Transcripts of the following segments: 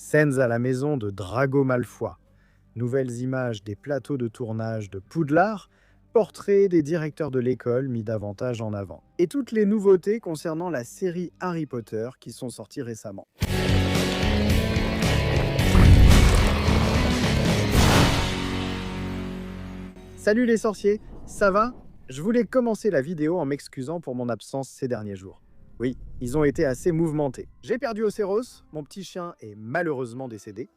Scènes à la maison de Drago Malfoy, nouvelles images des plateaux de tournage de Poudlard, portraits des directeurs de l'école mis davantage en avant. Et toutes les nouveautés concernant la série Harry Potter qui sont sorties récemment. Salut les sorciers, ça va? Je voulais commencer la vidéo en m'excusant pour mon absence ces derniers jours. Oui, ils ont été assez mouvementés. J'ai perdu Océros, mon petit chien est malheureusement décédé.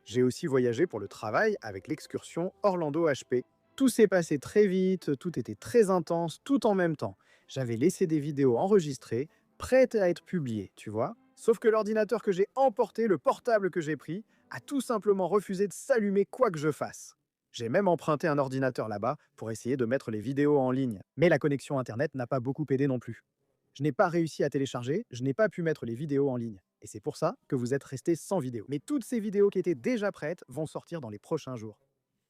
J'ai aussi voyagé pour le travail avec l'excursion Orlando HP. Tout s'est passé très vite, tout était très intense, tout en même temps. J'avais laissé des vidéos enregistrées, prêtes à être publiées, tu vois. Sauf que l'ordinateur que j'ai emporté, le portable que j'ai pris, a tout simplement refusé de s'allumer quoi que je fasse. J'ai même emprunté un ordinateur là-bas pour essayer de mettre les vidéos en ligne. Mais la connexion Internet n'a pas beaucoup aidé non plus. Je n'ai pas réussi à télécharger, je n'ai pas pu mettre les vidéos en ligne. Et c'est pour ça que vous êtes restés sans vidéo. Mais toutes ces vidéos qui étaient déjà prêtes vont sortir dans les prochains jours.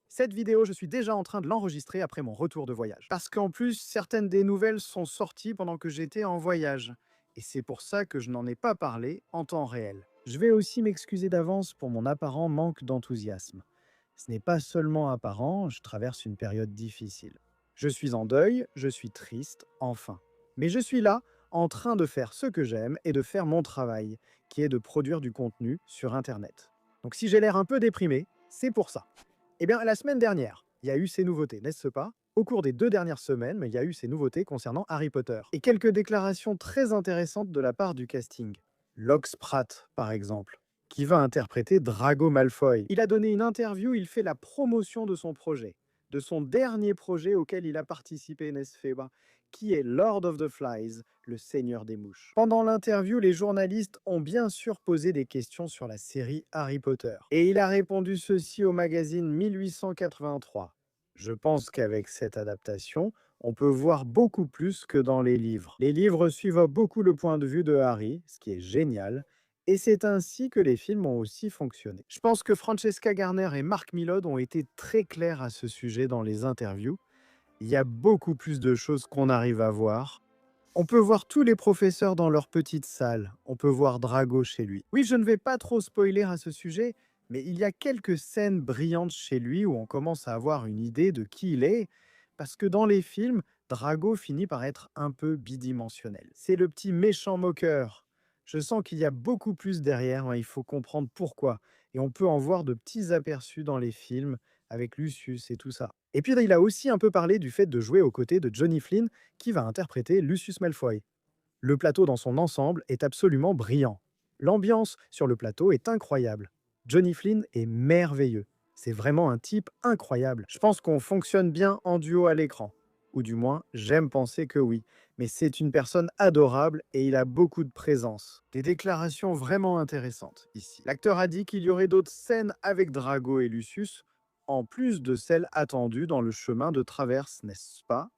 Cette vidéo, je suis déjà en train de l'enregistrer après mon retour de voyage. Parce qu'en plus, certaines des nouvelles sont sorties pendant que j'étais en voyage. Et c'est pour ça que je n'en ai pas parlé en temps réel. Je vais aussi m'excuser d'avance pour mon apparent manque d'enthousiasme. Ce n'est pas seulement apparent, je traverse une période difficile. Je suis en deuil, je suis triste, enfin. Mais je suis là, en train de faire ce que j'aime et de faire mon travail, qui est de produire du contenu sur Internet. Donc si j'ai l'air un peu déprimé, c'est pour ça. Eh bien, la semaine dernière, il y a eu ces nouveautés, n'est-ce pas? Au cours des 2 dernières semaines, il y a eu ces nouveautés concernant Harry Potter. Et quelques déclarations très intéressantes de la part du casting. Lox Pratt, par exemple, qui va interpréter Drago Malfoy. Il a donné une interview, il fait la promotion de son projet, de son dernier projet auquel il a participé, n'est-ce pas, qui est Lord of the Flies, le Seigneur des Mouches. Pendant l'interview, les journalistes ont bien sûr posé des questions sur la série Harry Potter. Et il a répondu ceci au magazine 1883. Je pense qu'avec cette adaptation, on peut voir beaucoup plus que dans les livres. Les livres suivent beaucoup le point de vue de Harry, ce qui est génial, et c'est ainsi que les films ont aussi fonctionné. Je pense que Francesca Garner et Mark Millod ont été très clairs à ce sujet dans les interviews. Il y a beaucoup plus de choses qu'on arrive à voir. On peut voir tous les professeurs dans leur petite salle. On peut voir Drago chez lui. Oui, je ne vais pas trop spoiler à ce sujet, mais il y a quelques scènes brillantes chez lui où on commence à avoir une idée de qui il est, parce que dans les films, Drago finit par être un peu bidimensionnel. C'est le petit méchant moqueur. Je sens qu'il y a beaucoup plus derrière, hein, il faut comprendre pourquoi. Et on peut en voir de petits aperçus dans les films, avec Lucius et tout ça. Et puis il a aussi un peu parlé du fait de jouer aux côtés de Johnny Flynn, qui va interpréter Lucius Malfoy. Le plateau dans son ensemble est absolument brillant. L'ambiance sur le plateau est incroyable. Johnny Flynn est merveilleux. C'est vraiment un type incroyable. Je pense qu'on fonctionne bien en duo à l'écran. Ou du moins, j'aime penser que oui. Mais c'est une personne adorable et il a beaucoup de présence. Des déclarations vraiment intéressantes ici. L'acteur a dit qu'il y aurait d'autres scènes avec Drago et Lucius, en plus de celles attendues dans le chemin de traverse, n'est-ce pas?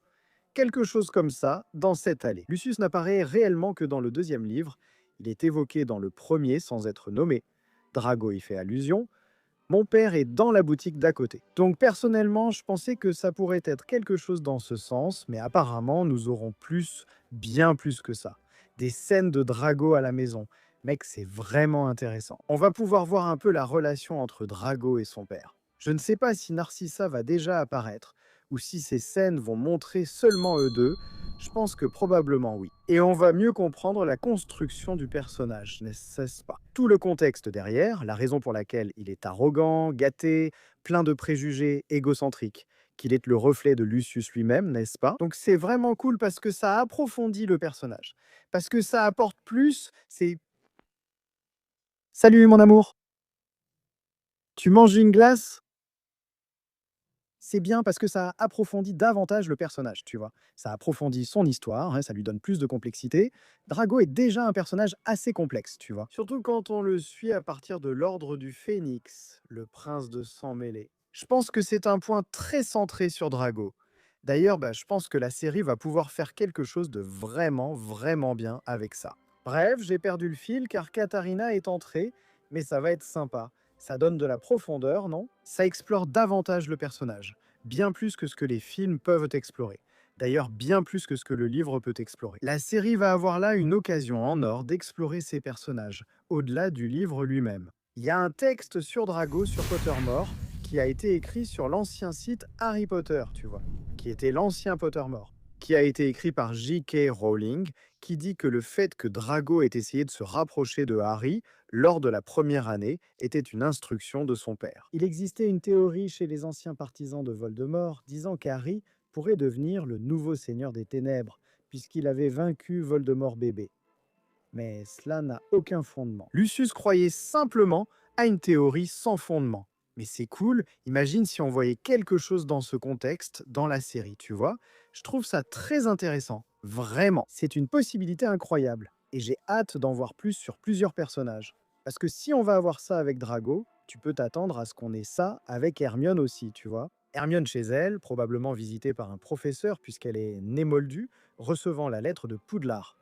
Quelque chose comme ça, dans cette allée. Lucius n'apparaît réellement que dans le deuxième livre. Il est évoqué dans le premier sans être nommé. Drago y fait allusion. Mon père est dans la boutique d'à côté. Donc personnellement, je pensais que ça pourrait être quelque chose dans ce sens, mais apparemment, nous aurons plus, bien plus que ça. Des scènes de Drago à la maison. Mec, c'est vraiment intéressant. On va pouvoir voir un peu la relation entre Drago et son père. Je ne sais pas si Narcissa va déjà apparaître, ou si ces scènes vont montrer seulement eux deux. Je pense que probablement oui. Et on va mieux comprendre la construction du personnage, n'est-ce pas? Tout le contexte derrière, la raison pour laquelle il est arrogant, gâté, plein de préjugés, égocentrique, qu'il est le reflet de Lucius lui-même, n'est-ce pas? Donc c'est vraiment cool parce que ça approfondit le personnage. Parce que ça apporte plus, c'est... Salut mon amour! Tu manges une glace? C'est bien parce que ça approfondit davantage le personnage, tu vois. Ça approfondit son histoire, hein, ça lui donne plus de complexité. Drago est déjà un personnage assez complexe, tu vois. Surtout quand on le suit à partir de l'Ordre du Phénix, le prince de sang mêlé. Je pense que c'est un point très centré sur Drago. D'ailleurs, je pense que la série va pouvoir faire quelque chose de vraiment, vraiment bien avec ça. Bref, j'ai perdu le fil car Katharina est entrée, mais ça va être sympa. Ça donne de la profondeur, non? Ça explore davantage le personnage, bien plus que ce que les films peuvent explorer. D'ailleurs, bien plus que ce que le livre peut explorer. La série va avoir là une occasion en or d'explorer ces personnages, au-delà du livre lui-même. Il y a un texte sur Drago sur Pottermore qui a été écrit sur l'ancien site Harry Potter, tu vois, qui était l'ancien Pottermore, qui a été écrit par J.K. Rowling, qui dit que le fait que Drago ait essayé de se rapprocher de Harry lors de la première année était une instruction de son père. Il existait une théorie chez les anciens partisans de Voldemort disant qu'Harry pourrait devenir le nouveau seigneur des ténèbres, puisqu'il avait vaincu Voldemort bébé. Mais cela n'a aucun fondement. Lucius croyait simplement à une théorie sans fondement. Mais c'est cool, imagine si on voyait quelque chose dans ce contexte, dans la série, tu vois. Je trouve ça très intéressant, vraiment. C'est une possibilité incroyable, et j'ai hâte d'en voir plus sur plusieurs personnages. Parce que si on va avoir ça avec Drago, tu peux t'attendre à ce qu'on ait ça avec Hermione aussi, tu vois. Hermione chez elle, probablement visitée par un professeur puisqu'elle est Némoldue, recevant la lettre de Poudlard.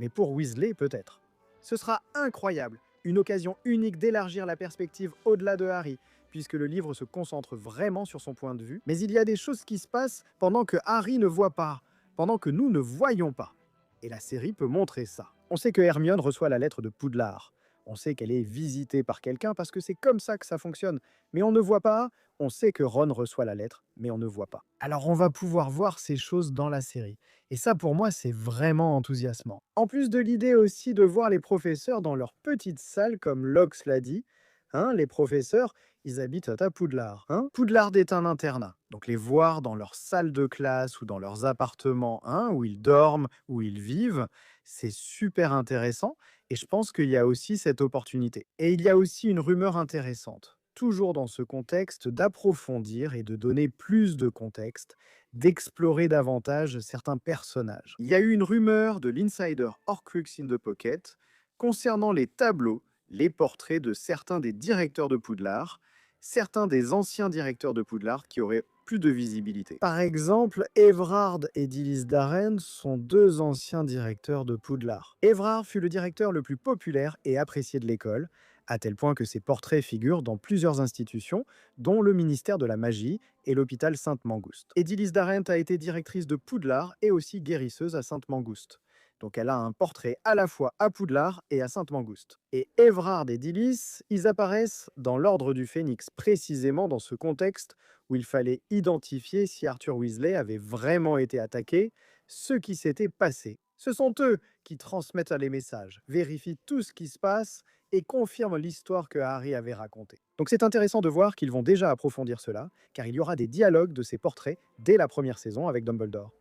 Mais pour Weasley, peut-être. Ce sera incroyable, une occasion unique d'élargir la perspective au-delà de Harry, puisque le livre se concentre vraiment sur son point de vue, mais il y a des choses qui se passent pendant que Harry ne voit pas, pendant que nous ne voyons pas. Et la série peut montrer ça. On sait que Hermione reçoit la lettre de Poudlard. On sait qu'elle est visitée par quelqu'un parce que c'est comme ça que ça fonctionne. Mais on ne voit pas, on sait que Ron reçoit la lettre, mais on ne voit pas. Alors on va pouvoir voir ces choses dans la série. Et ça, pour moi, c'est vraiment enthousiasmant. En plus de l'idée aussi de voir les professeurs dans leur petite salle, comme Lox l'a dit, hein, les professeurs, ils habitent à Poudlard. Hein. Poudlard est un internat, donc les voir dans leur salle de classe ou dans leurs appartements, hein, où ils dorment, où ils vivent, c'est super intéressant. Et je pense qu'il y a aussi cette opportunité. Et il y a aussi une rumeur intéressante, toujours dans ce contexte, d'approfondir et de donner plus de contexte, d'explorer davantage certains personnages. Il y a eu une rumeur de l'insider Horcrux in the Pocket concernant les tableaux, les portraits de certains des directeurs de Poudlard, certains des anciens directeurs de Poudlard qui auraient plus de visibilité. Par exemple, Evrard et Dilys Darren sont deux anciens directeurs de Poudlard. Evrard fut le directeur le plus populaire et apprécié de l'école, à tel point que ses portraits figurent dans plusieurs institutions, dont le ministère de la Magie et l'hôpital Sainte-Mangouste. Dilys Darren a été directrice de Poudlard et aussi guérisseuse à Sainte-Mangouste. Donc elle a un portrait à la fois à Poudlard et à Sainte-Mangouste. Et Evrard et Dilys, ils apparaissent dans l'ordre du Phénix, précisément dans ce contexte où il fallait identifier si Arthur Weasley avait vraiment été attaqué, ce qui s'était passé. Ce sont eux qui transmettent les messages, vérifient tout ce qui se passe et confirment l'histoire que Harry avait racontée. Donc c'est intéressant de voir qu'ils vont déjà approfondir cela, car il y aura des dialogues de ces portraits dès la première saison avec Dumbledore.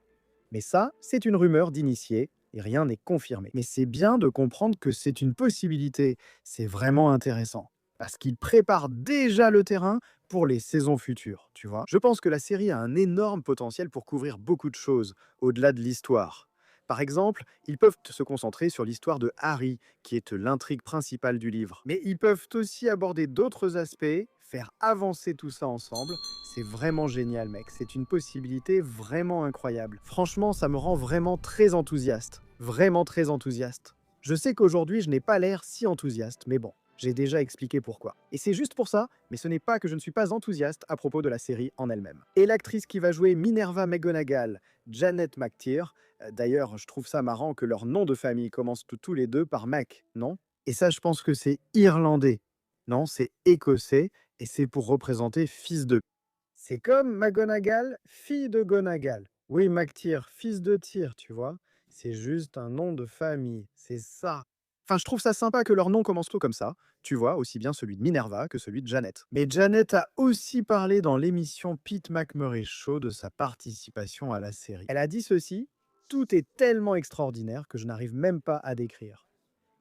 Mais ça, c'est une rumeur d'initié, et rien n'est confirmé. Mais c'est bien de comprendre que c'est une possibilité, c'est vraiment intéressant. Parce qu'il prépare déjà le terrain pour les saisons futures, tu vois. Je pense que la série a un énorme potentiel pour couvrir beaucoup de choses, au-delà de l'histoire. Par exemple, ils peuvent se concentrer sur l'histoire de Harry, qui est l'intrigue principale du livre. Mais ils peuvent aussi aborder d'autres aspects, faire avancer tout ça ensemble. C'est vraiment génial, mec. C'est une possibilité vraiment incroyable. Franchement, ça me rend vraiment très enthousiaste. Vraiment très enthousiaste. Je sais qu'aujourd'hui, je n'ai pas l'air si enthousiaste, mais bon. J'ai déjà expliqué pourquoi. Et c'est juste pour ça, mais ce n'est pas que je ne suis pas enthousiaste à propos de la série en elle-même. Et l'actrice qui va jouer Minerva McGonagall, Janet McTeer, d'ailleurs, je trouve ça marrant que leur nom de famille commence tous les deux par Mac, non? Et ça, je pense que c'est irlandais. Non, c'est écossais, et c'est pour représenter fils de. C'est comme McGonagall, fille de Gonagall. Oui, McTeer, fils de Tyr, tu vois. C'est juste un nom de famille, c'est ça. Enfin, je trouve ça sympa que leur nom commence tout comme ça. Tu vois, aussi bien celui de Minerva que celui de Janet. Mais Janet a aussi parlé dans l'émission Pete McMurray Show de sa participation à la série. Elle a dit ceci: tout est tellement extraordinaire que je n'arrive même pas à décrire.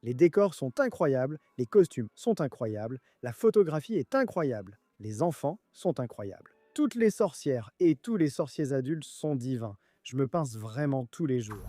Les décors sont incroyables, les costumes sont incroyables, la photographie est incroyable, les enfants sont incroyables. Toutes les sorcières et tous les sorciers adultes sont divins. Je me pince vraiment tous les jours.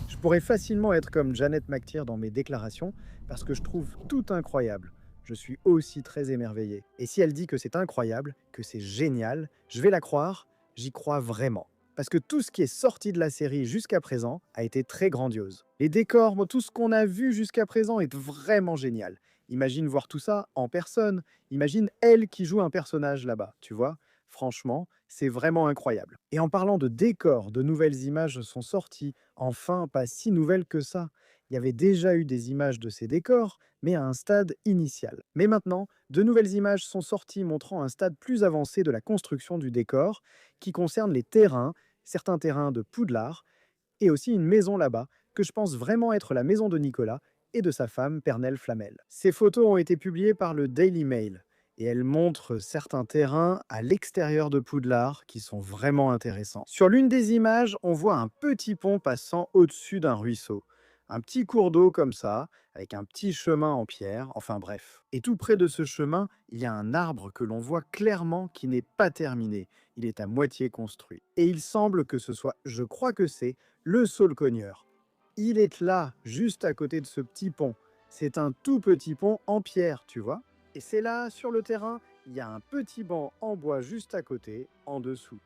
Je pourrais facilement être comme Janet McTeer dans mes déclarations parce que je trouve tout incroyable. Je suis aussi très émerveillé. Et si elle dit que c'est incroyable, que c'est génial, je vais la croire, j'y crois vraiment. Parce que tout ce qui est sorti de la série jusqu'à présent a été très grandiose. Les décors, tout ce qu'on a vu jusqu'à présent est vraiment génial. Imagine voir tout ça en personne. Imagine elle qui joue un personnage là-bas, tu vois. Franchement, c'est vraiment incroyable. Et en parlant de décors, de nouvelles images sont sorties. Enfin, pas si nouvelles que ça. Il y avait déjà eu des images de ces décors, mais à un stade initial. Mais maintenant, de nouvelles images sont sorties montrant un stade plus avancé de la construction du décor, qui concerne les terrains, certains terrains de Poudlard, et aussi une maison là-bas, que je pense vraiment être la maison de Nicolas et de sa femme, Pernelle Flamel. Ces photos ont été publiées par le Daily Mail, et elles montrent certains terrains à l'extérieur de Poudlard qui sont vraiment intéressants. Sur l'une des images, on voit un petit pont passant au-dessus d'un ruisseau. Un petit cours d'eau comme ça, avec un petit chemin en pierre, enfin bref. Et tout près de ce chemin, il y a un arbre que l'on voit clairement qui n'est pas terminé. Il est à moitié construit. Et il semble que ce soit, je crois que c'est, le saule-cogneur. Il est là, juste à côté de ce petit pont. C'est un tout petit pont en pierre, tu vois. Et c'est là, sur le terrain, il y a un petit banc en bois juste à côté, en dessous.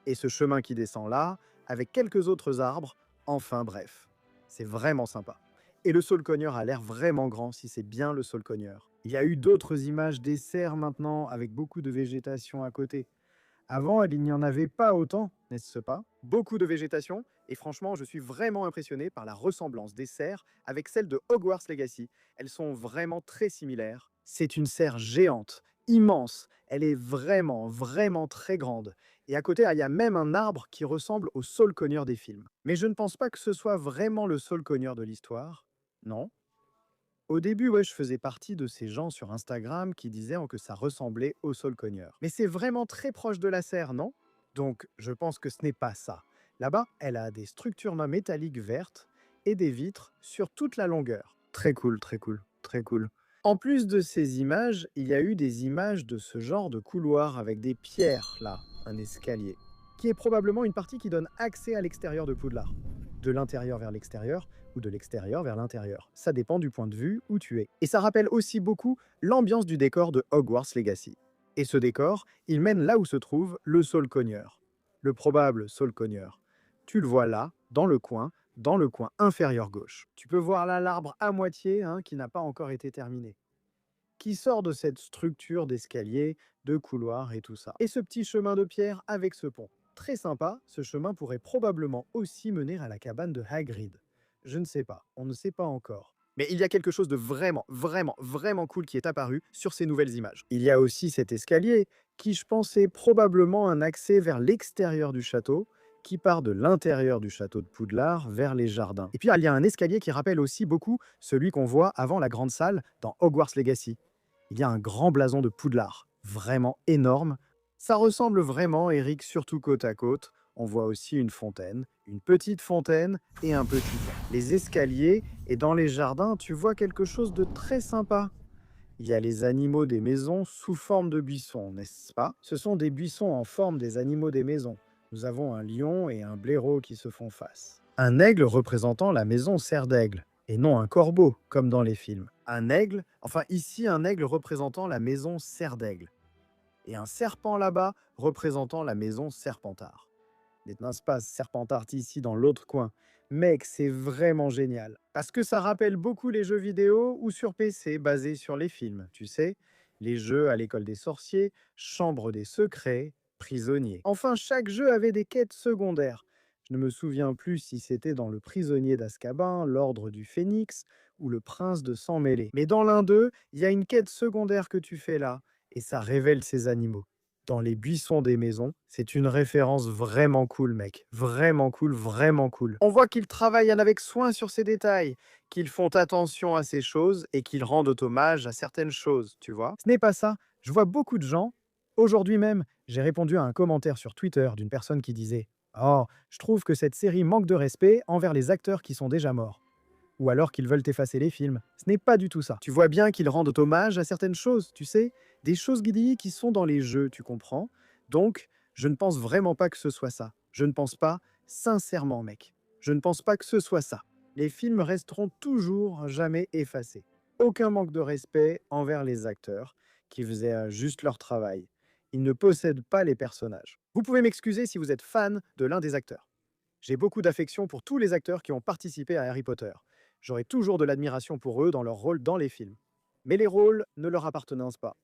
Et ce chemin qui descend là, avec quelques autres arbres, enfin bref. C'est vraiment sympa. Et le saule-cogneur a l'air vraiment grand si c'est bien le saule-cogneur. Il y a eu d'autres images des serres maintenant, avec beaucoup de végétation à côté. Avant, il n'y en avait pas autant, n'est-ce pas? Beaucoup de végétation, et franchement, je suis vraiment impressionné par la ressemblance des serres avec celle de Hogwarts Legacy. Elles sont vraiment très similaires. C'est une serre géante, immense. Elle est vraiment, vraiment très grande. Et à côté, il y a même un arbre qui ressemble au saule-cogneur des films. Mais je ne pense pas que ce soit vraiment le saule-cogneur de l'histoire. Non. Au début, ouais, je faisais partie de ces gens sur Instagram qui disaient que ça ressemblait au saule-cogneur. Mais c'est vraiment très proche de la serre, non? Donc, je pense que ce n'est pas ça. Là-bas, elle a des structures métalliques vertes et des vitres sur toute la longueur. Très cool, très cool, très cool. En plus de ces images, il y a eu des images de ce genre de couloir avec des pierres, là, un escalier, qui est probablement une partie qui donne accès à l'extérieur de Poudlard. De l'intérieur vers l'extérieur, ou de l'extérieur vers l'intérieur. Ça dépend du point de vue où tu es. Et ça rappelle aussi beaucoup l'ambiance du décor de Hogwarts Legacy. Et ce décor, il mène là où se trouve le saule-cogneur. Le probable saule-cogneur. Tu le vois là, dans le coin inférieur gauche. Tu peux voir là l'arbre à moitié qui n'a pas encore été terminé, qui sort de cette structure d'escalier, de couloir et tout ça. Et ce petit chemin de pierre avec ce pont. Très sympa, ce chemin pourrait probablement aussi mener à la cabane de Hagrid. Je ne sais pas, on ne sait pas encore. Mais il y a quelque chose de vraiment, vraiment, vraiment cool qui est apparu sur ces nouvelles images. Il y a aussi cet escalier qui, je pense, est probablement un accès vers l'extérieur du château, qui part de l'intérieur du château de Poudlard vers les jardins. Et puis il y a un escalier qui rappelle aussi beaucoup celui qu'on voit avant la grande salle dans Hogwarts Legacy. Il y a un grand blason de Poudlard, vraiment énorme. Ça ressemble vraiment, Eric, surtout côte à côte. On voit aussi une petite fontaine et un petit pont. Les escaliers et dans les jardins, tu vois quelque chose de très sympa. Il y a les animaux des maisons sous forme de buissons, n'est-ce pas? Ce sont des buissons en forme des animaux des maisons. Nous avons un lion et un blaireau qui se font face. Un aigle représentant la maison Serre d'Aigle, et non un corbeau, comme dans les films. Un aigle, enfin ici un aigle représentant la maison Serre d'Aigle. Et un serpent là-bas représentant la maison Serpentard. N'est-ce pas Serpentard ici dans l'autre coin? Mec, c'est vraiment génial. Parce que ça rappelle beaucoup les jeux vidéo ou sur PC basés sur les films, tu sais. Les jeux à l'école des sorciers, chambre des secrets, prisonnier. Enfin, chaque jeu avait des quêtes secondaires. Je ne me souviens plus si c'était dans le prisonnier d'Azkaban, l'ordre du Phénix ou le prince de sang mêlé. Mais dans l'un d'eux, il y a une quête secondaire que tu fais là, et ça révèle ces animaux dans les buissons des maisons. C'est une référence vraiment cool, mec. Vraiment cool, vraiment cool. On voit qu'ils travaillent avec soin sur ces détails, qu'ils font attention à ces choses et qu'ils rendent hommage à certaines choses, tu vois. Ce n'est pas ça. Je vois beaucoup de gens. Aujourd'hui même, j'ai répondu à un commentaire sur Twitter d'une personne qui disait «Oh, je trouve que cette série manque de respect envers les acteurs qui sont déjà morts. Ou alors qu'ils veulent effacer les films. Ce n'est pas du tout ça. Tu vois bien qu'ils rendent hommage à certaines choses, tu sais, des choses qui sont dans les jeux, tu comprends? Donc, je ne pense vraiment pas que ce soit ça. Je ne pense pas, sincèrement, mec. Je ne pense pas que ce soit ça. Les films resteront toujours jamais effacés. Aucun manque de respect envers les acteurs qui faisaient juste leur travail. Ils ne possèdent pas les personnages. Vous pouvez m'excuser si vous êtes fan de l'un des acteurs. J'ai beaucoup d'affection pour tous les acteurs qui ont participé à Harry Potter. J'aurai toujours de l'admiration pour eux dans leur rôle dans les films. Mais les rôles ne leur appartenaient pas.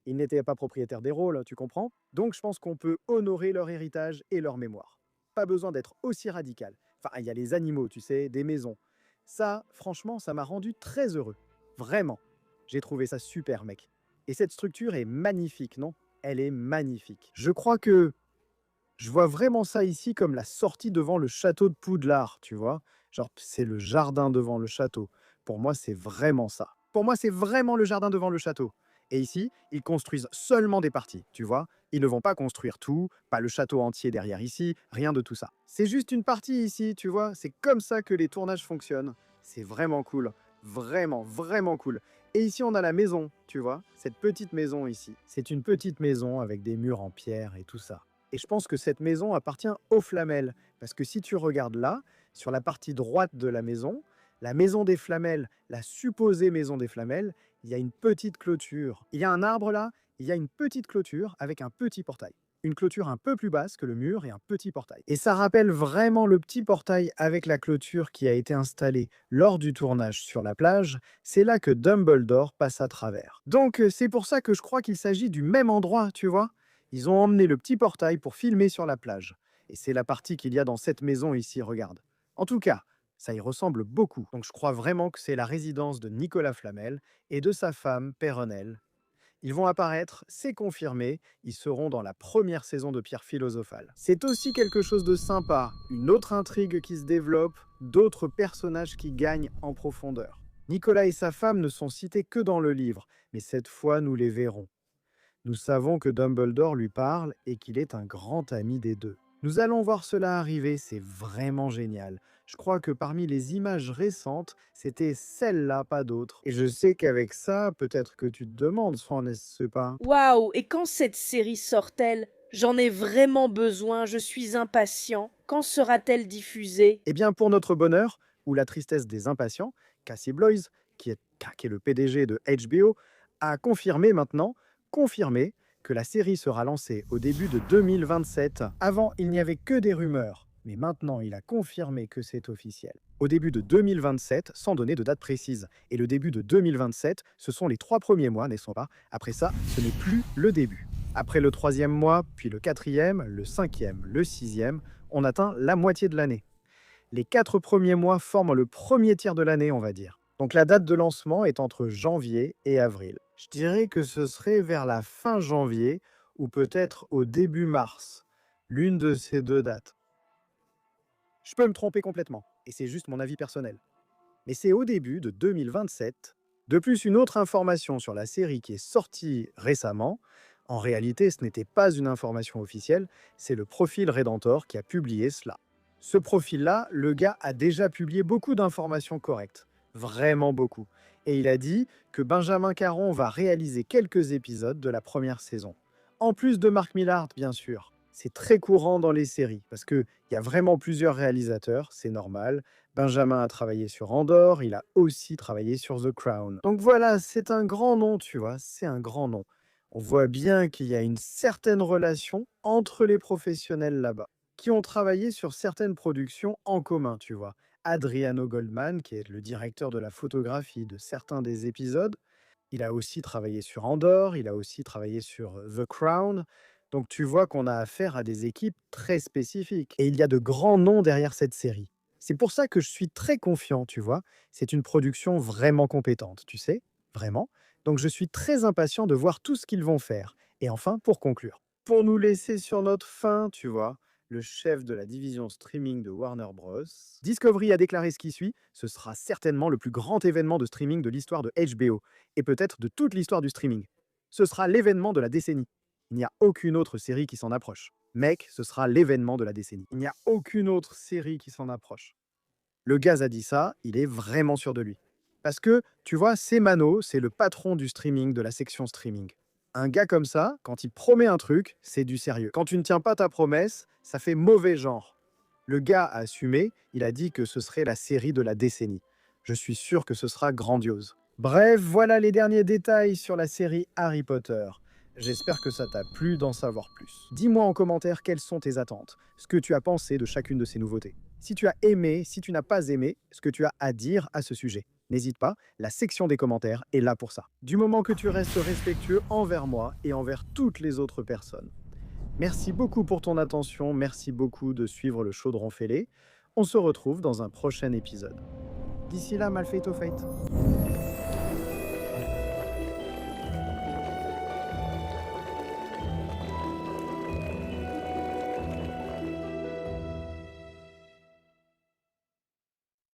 Ils n'étaient pas propriétaires des rôles, tu comprends? Donc je pense qu'on peut honorer leur héritage et leur mémoire. Pas besoin d'être aussi radical. Enfin, il y a les animaux, tu sais, des maisons. Ça, franchement, ça m'a rendu très heureux. Vraiment. J'ai trouvé ça super, mec. Et cette structure est magnifique, non? Elle est magnifique. Je crois que je vois vraiment ça ici comme la sortie devant le château de Poudlard, tu vois? Genre, c'est le jardin devant le château. Pour moi, c'est vraiment ça. Pour moi, c'est vraiment le jardin devant le château. Et ici, ils construisent seulement des parties, tu vois? Ils ne vont pas construire tout, pas le château entier derrière ici, rien de tout ça. C'est juste une partie ici, tu vois? C'est comme ça que les tournages fonctionnent. C'est vraiment cool. Vraiment, vraiment cool. Et ici, on a la maison, tu vois? Cette petite maison ici. C'est une petite maison avec des murs en pierre et tout ça. Et je pense que cette maison appartient aux Flamel. Parce que si tu regardes là, sur la partie droite de la maison des Flamel, la supposée maison des Flamel, il y a une petite clôture. Il y a un arbre là, il y a une petite clôture avec un petit portail. Une clôture un peu plus basse que le mur et un petit portail. Et ça rappelle vraiment le petit portail avec la clôture qui a été installée lors du tournage sur la plage. C'est là que Dumbledore passe à travers. Donc c'est pour ça que je crois qu'il s'agit du même endroit, tu vois. Ils ont emmené le petit portail pour filmer sur la plage. Et c'est la partie qu'il y a dans cette maison ici, regarde. En tout cas, ça y ressemble beaucoup. Donc je crois vraiment que c'est la résidence de Nicolas Flamel et de sa femme, Péronnelle. Ils vont apparaître, c'est confirmé, ils seront dans la première saison de Pierre Philosophale. C'est aussi quelque chose de sympa, une autre intrigue qui se développe, d'autres personnages qui gagnent en profondeur. Nicolas et sa femme ne sont cités que dans le livre, mais cette fois nous les verrons. Nous savons que Dumbledore lui parle et qu'il est un grand ami des deux. Nous allons voir cela arriver, c'est vraiment génial. Je crois que parmi les images récentes, c'était celle-là, pas d'autre. Et je sais qu'avec ça, peut-être que tu te demandes, n'est-ce pas? Waouh! Et quand cette série sort-elle? J'en ai vraiment besoin, je suis impatient. Quand sera-t-elle diffusée? Eh bien, pour notre bonheur, ou la tristesse des impatients, Cassie Bloys, qui est le PDG de HBO, a confirmé que la série sera lancée au début de 2027. Avant, il n'y avait que des rumeurs, mais maintenant, il a confirmé que c'est officiel. Au début de 2027, sans donner de date précise. Et le début de 2027, ce sont les 3 premiers mois, n'est-ce pas? Après ça, ce n'est plus le début. Après le 3e mois, puis le 4e, le 5e, le 6e, on atteint la moitié de l'année. Les 4 premiers mois forment le premier tiers de l'année, on va dire. Donc la date de lancement est entre janvier et avril. Je dirais que ce serait vers la fin janvier ou peut-être au début mars. L'une de ces deux dates. Je peux me tromper complètement, et c'est juste mon avis personnel. Mais c'est au début de 2027. De plus, une autre information sur la série qui est sortie récemment, en réalité ce n'était pas une information officielle, c'est le profil Redentor qui a publié cela. Ce profil-là, le gars a déjà publié beaucoup d'informations correctes, vraiment beaucoup. Et il a dit que Benjamin Caron va réaliser quelques épisodes de la première saison. En plus de Mark Millar, bien sûr. C'est très courant dans les séries, parce qu'il y a vraiment plusieurs réalisateurs, c'est normal. Benjamin a travaillé sur Andor, il a aussi travaillé sur The Crown. Donc voilà, c'est un grand nom, tu vois, c'est un grand nom. On voit bien qu'il y a une certaine relation entre les professionnels là-bas, qui ont travaillé sur certaines productions en commun, tu vois. Adriano Goldman, qui est le directeur de la photographie de certains des épisodes, il a aussi travaillé sur Andor, il a aussi travaillé sur The Crown. Donc tu vois qu'on a affaire à des équipes très spécifiques. Et il y a de grands noms derrière cette série. C'est pour ça que je suis très confiant, tu vois. C'est une production vraiment compétente, tu sais, vraiment. Donc je suis très impatient de voir tout ce qu'ils vont faire. Et enfin, pour conclure, pour nous laisser sur notre fin, tu vois, le chef de la division streaming de Warner Bros. Discovery a déclaré ce qui suit, ce sera certainement le plus grand événement de streaming de l'histoire de HBO, et peut-être de toute l'histoire du streaming. Ce sera l'événement de la décennie. Il n'y a aucune autre série qui s'en approche. Mec, ce sera l'événement de la décennie. Il n'y a aucune autre série qui s'en approche. Le gaz a dit ça, il est vraiment sûr de lui. Parce que, tu vois, c'est Mano, c'est le patron du streaming, de la section streaming. Un gars comme ça, quand il promet un truc, c'est du sérieux. Quand tu ne tiens pas ta promesse, ça fait mauvais genre. Le gars a assumé, il a dit que ce serait la série de la décennie. Je suis sûr que ce sera grandiose. Bref, voilà les derniers détails sur la série Harry Potter. J'espère que ça t'a plu d'en savoir plus. Dis-moi en commentaire quelles sont tes attentes, ce que tu as pensé de chacune de ces nouveautés. Si tu as aimé, si tu n'as pas aimé, ce que tu as à dire à ce sujet. N'hésite pas, la section des commentaires est là pour ça. Du moment que tu restes respectueux envers moi et envers toutes les autres personnes. Merci beaucoup pour ton attention, merci beaucoup de suivre le Chaudron Fêlé. On se retrouve dans un prochain épisode. D'ici là, mal fait au fate.